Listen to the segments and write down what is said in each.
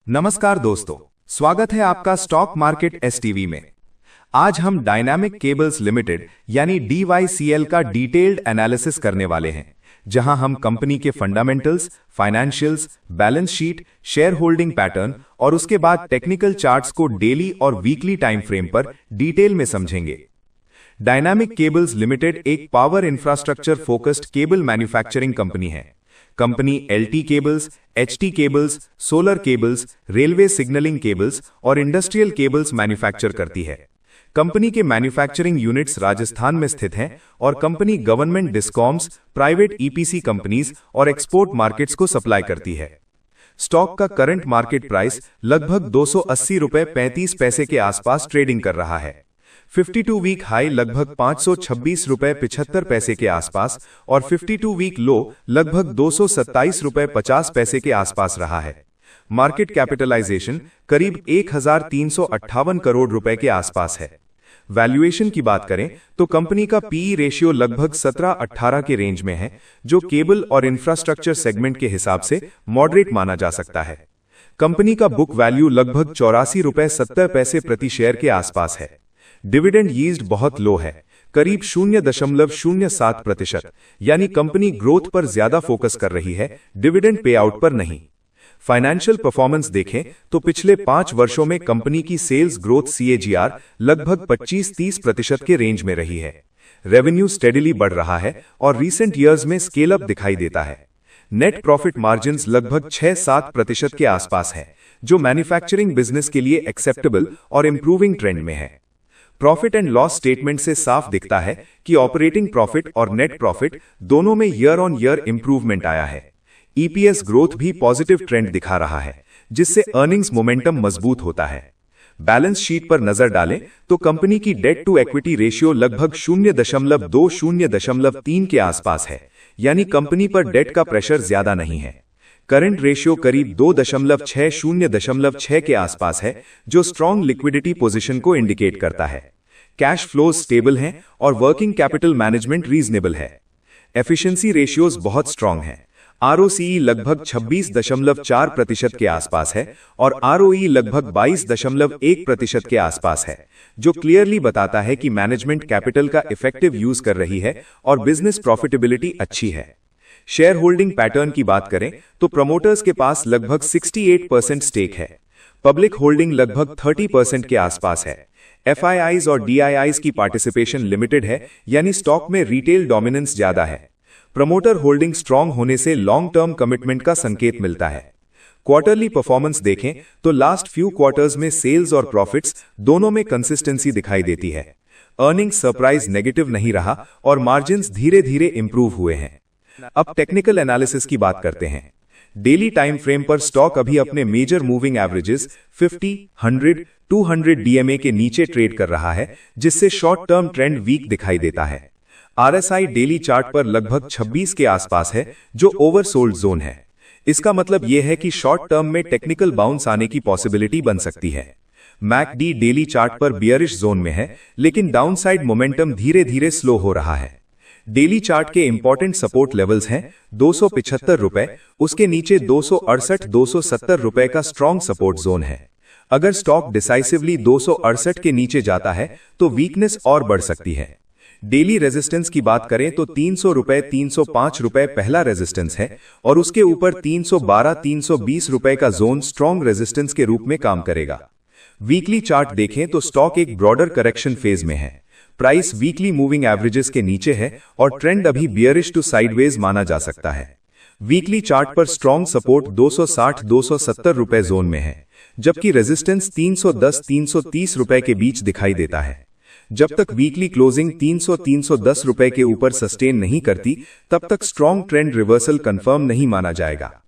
नमस्कार दोस्तों, स्वागत है आपका स्टॉक मार्केट एसटीवी में। आज हम डायनामिक केबल्स लिमिटेड यानी DYCL का डिटेल्ड एनालिसिस करने वाले हैं, जहां हम कंपनी के fundamentals, financials, balance sheet, share holding pattern और उसके बाद टेक्निकल चार्ट्स को डेली और वीकली टाइम फ्रेम पर डिटेल में समझेंगे। डायनामिक केबल्स लिमिटेड एक power infrastructure focused cable manufacturing company है। Company LT cables, HT cables, solar cables, railway signalling cables और इंडस्ट्रियल केबल्स मैन्युफैक्चर करती है। कंपनी के मैन्युफैक्चरिंग यूनिट्स राजस्थान में स्थित हैं और company government discoms, private EPC companies और एक्सपोर्ट मार्केट्स को सप्लाई करती है। स्टॉक का करंट मार्केट प्राइस लगभग 280 रुपए 35 पैसे के आसपास ट्रेडिंग कर रहा है। 52 वीक हाई लगभग 526 रुपए 75 पैसे के आसपास और 52 वीक लो लगभग 227 रुपए 50 पैसे के आसपास रहा है। मार्केट कैपिटलाइजेशन करीब 1358 करोड़ रुपए के आसपास है। वैल्यूएशन की बात करें तो कंपनी का PE रेशियो लगभग 17-18 के रेंज में है, जो केबल और इंफ्रास्ट्रक्चर सेगमेंट के हिसाब से मॉडरेट माना जा सकता है। कंपनी का बुक वैल्यू लगभग 84 रुपए 70 पैसे प्रति शेयर के आसपास है। डिविडेंड यील्ड बहुत लो है, करीब 0.07%, यानी कंपनी ग्रोथ पर ज्यादा फोकस कर रही है, डिविडेंड पे आउट पर नहीं। फाइनेंशियल परफॉर्मेंस देखें तो पिछले 5 वर्षों में कंपनी की सेल्स ग्रोथ CAGR लगभग 25-30% के रेंज में रही है। रेवेन्यू स्टेडिली बढ़ रहा है और रीसेंट ईयर्स में स्केल अप दिखाई देता है। नेट प्रॉफिट मार्जिन्स लगभग 6-7% के आसपास है, जो मैन्युफैक्चरिंग बिजनेस के लिए एक्सेप्टेबल और इंप्रूविंग ट्रेंड में है। प्रॉफिट एंड लॉस स्टेटमेंट से साफ दिखता है कि ऑपरेटिंग प्रॉफिट और नेट प्रॉफिट दोनों में ईयर ऑन ईयर इंप्रूवमेंट आया है। EPS ग्रोथ भी पॉजिटिव ट्रेंड दिखा रहा है, जिससे अर्निंग्स मोमेंटम मजबूत होता है। बैलेंस शीट पर नजर डालें तो कंपनी की डेट टू इक्विटी रेशियो लगभग 0.2-0.3 के आसपास है, यानी कंपनी पर डेट का प्रेशर ज्यादा नहीं है। करंट रेशियो करीब 2.6-0.6 के आसपास है, जो स्ट्रॉन्ग लिक्विडिटी पोजीशन को इंडिकेट करता है। कैश फ्लोज स्टेबल हैं और वर्किंग कैपिटल मैनेजमेंट रीजनेबल है। एफिशिएंसी रेशियोज बहुत स्ट्रॉन्ग हैं। ROCE लगभग 26.4% के आसपास है और ROE लगभग 22.1% के आसपास है, जो क्लियरली बताता है कि मैनेजमेंट कैपिटल का इफेक्टिव यूज कर रही है और बिजनेस प्रॉफिटेबिलिटी अच्छी है। शेयर होल्डिंग पैटर्न की बात करें तो प्रमोटर्स के पास लगभग 68% स्टेक है। पब्लिक होल्डिंग लगभग 30% के आसपास है। FIIs और DIIs की पार्टिसिपेशन लिमिटेड है, यानी स्टॉक में रिटेल डोमिनेंस ज्यादा है। प्रमोटर होल्डिंग स्ट्रांग होने से लॉन्ग टर्म कमिटमेंट का संकेत मिलता है। क्वार्टरली परफॉर्मेंस देखें तो लास्ट फ्यू क्वार्टर्स में सेल्स और प्रॉफिट्स दोनों में कंसिस्टेंसी दिखाई देती है। अर्निंग्स सरप्राइज नेगेटिव नहीं रहा और मार्जिन्स धीरे धीरे इंप्रूव हुए हैं। अब टेक्निकल एनालिसिस की बात करते हैं। डेली टाइम फ्रेम पर स्टॉक अभी अपने मेजर मूविंग एवरेजेस 50, 100, 200 DMA के नीचे ट्रेड कर रहा है, जिससे शॉर्ट टर्म ट्रेंड वीक दिखाई देता है। RSI डेली चार्ट पर लगभग 26 के आसपास है, जो ओवरसोल्ड जोन है। इसका मतलब यह है कि शॉर्ट टर्म में टेक्निकल बाउंस आने की पॉसिबिलिटी बन सकती है। MACD डेली चार्ट पर बियरिश जोन में है, लेकिन डाउनसाइड मोमेंटम धीरे धीरे स्लो हो रहा है। डेली चार्ट के इंपॉर्टेंट सपोर्ट लेवल्स हैं 275 रुपए, उसके नीचे 268-270 रुपए का स्ट्रॉन्ग सपोर्ट जोन है। अगर स्टॉक डिसाइसिवली 268 के नीचे जाता है तो वीकनेस और बढ़ सकती है। डेली रेजिस्टेंस की बात करें तो 300 रुपए 305 रुपए पहला रेजिस्टेंस है और उसके ऊपर 312-320 रुपए का जोन स्ट्रॉन्ग रेजिस्टेंस के रूप में काम करेगा। वीकली चार्ट देखें तो स्टॉक एक ब्रॉडर करेक्शन फेज में है। प्राइस वीकली मूविंग एवरेजेस के नीचे है और ट्रेंड अभी बियरिश टू साइडवेज माना जा सकता है। वीकली चार्ट पर स्ट्रॉन्ग सपोर्ट 260-270 रुपए जोन में है, जबकि रेजिस्टेंस 310-330 रुपए के बीच दिखाई देता है। जब तक वीकली क्लोजिंग 300-310 रुपए के ऊपर सस्टेन नहीं करती, तब तक स्ट्रॉन्ग ट्रेंड रिवर्सल कंफर्म नहीं माना जाएगा।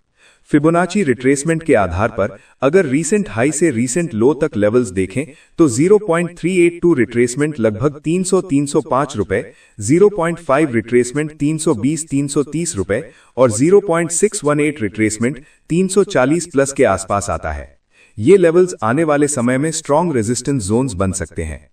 फिबोनाची रिट्रेसमेंट के आधार पर अगर रीसेंट हाई से रीसेंट लो तक लेवल्स देखें तो 0.382 रिट्रेसमेंट लगभग 300-305 रुपए, 0.5 रिट्रेसमेंट 320-330 रुपए और 0.618 रिट्रेसमेंट 340 प्लस के आसपास आता है। ये लेवल्स आने वाले समय में स्ट्रॉन्ग रेजिस्टेंस जोन्स बन सकते हैं।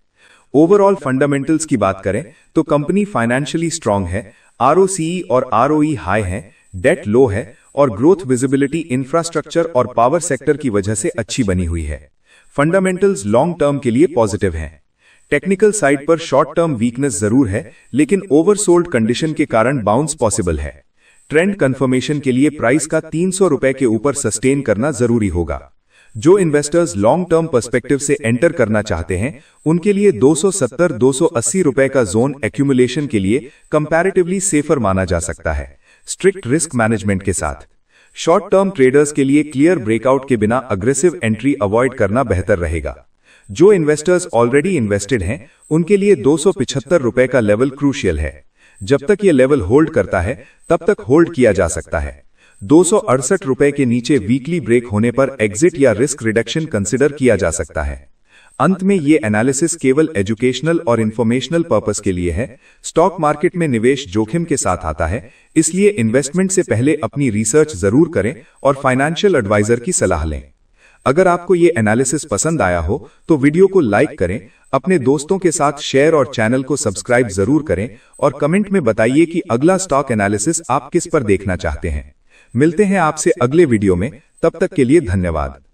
ओवरऑल फंडामेंटल्स की बात करें तो कंपनी फाइनेंशियली स्ट्रांग है, ROCE और ROE हाई है, डेट लो है और ग्रोथ विजिबिलिटी इंफ्रास्ट्रक्चर और पावर सेक्टर की वजह से अच्छी बनी हुई है। फंडामेंटल्स लॉन्ग टर्म के लिए पॉजिटिव हैं। टेक्निकल साइड पर शॉर्ट टर्म वीकनेस जरूर है, लेकिन ओवरसोल्ड कंडीशन के कारण बाउंस पॉसिबल है। ट्रेंड कंफर्मेशन के लिए प्राइस का 300 रुपए के ऊपर सस्टेन करना जरूरी होगा। जो इन्वेस्टर्स लॉन्ग टर्म पर्सपेक्टिव से एंटर करना चाहते हैं, उनके लिए 270-280 रुपए का जोन एक्यूमुलेशन के लिए कंपैरेटिवली सेफर माना जा सकता है, स्ट्रिक्ट रिस्क मैनेजमेंट के साथ। शॉर्ट टर्म ट्रेडर्स के लिए क्लियर ब्रेकआउट के बिना अग्रेसिव एंट्री अवॉइड करना बेहतर रहेगा। जो इन्वेस्टर्स ऑलरेडी इन्वेस्टेड हैं, उनके लिए 275 रुपए का लेवल क्रूशियल है। जब तक यह लेवल होल्ड करता है, तब तक होल्ड किया जा सकता है। 268 रुपए के नीचे वीकली ब्रेक होने पर एग्जिट या रिस्क रिडक्शन कंसिडर किया जा सकता है। अंत में ये एनालिसिस केवल एजुकेशनल और इंफॉर्मेशनल पर्पस के लिए है। स्टॉक मार्केट में निवेश जोखिम के साथ आता है, इसलिए इन्वेस्टमेंट से पहले अपनी रिसर्च जरूर करें और फाइनेंशियल एडवाइजर की सलाह लें। अगर आपको ये एनालिसिस पसंद आया हो तो वीडियो को लाइक करें, अपने दोस्तों के साथ शेयर और चैनल को सब्सक्राइब जरूर करें और कमेंट में बताइए कि अगला स्टॉक एनालिसिस आप किस पर देखना चाहते हैं। मिलते हैं आपसे अगले वीडियो में, तब तक के लिए धन्यवाद।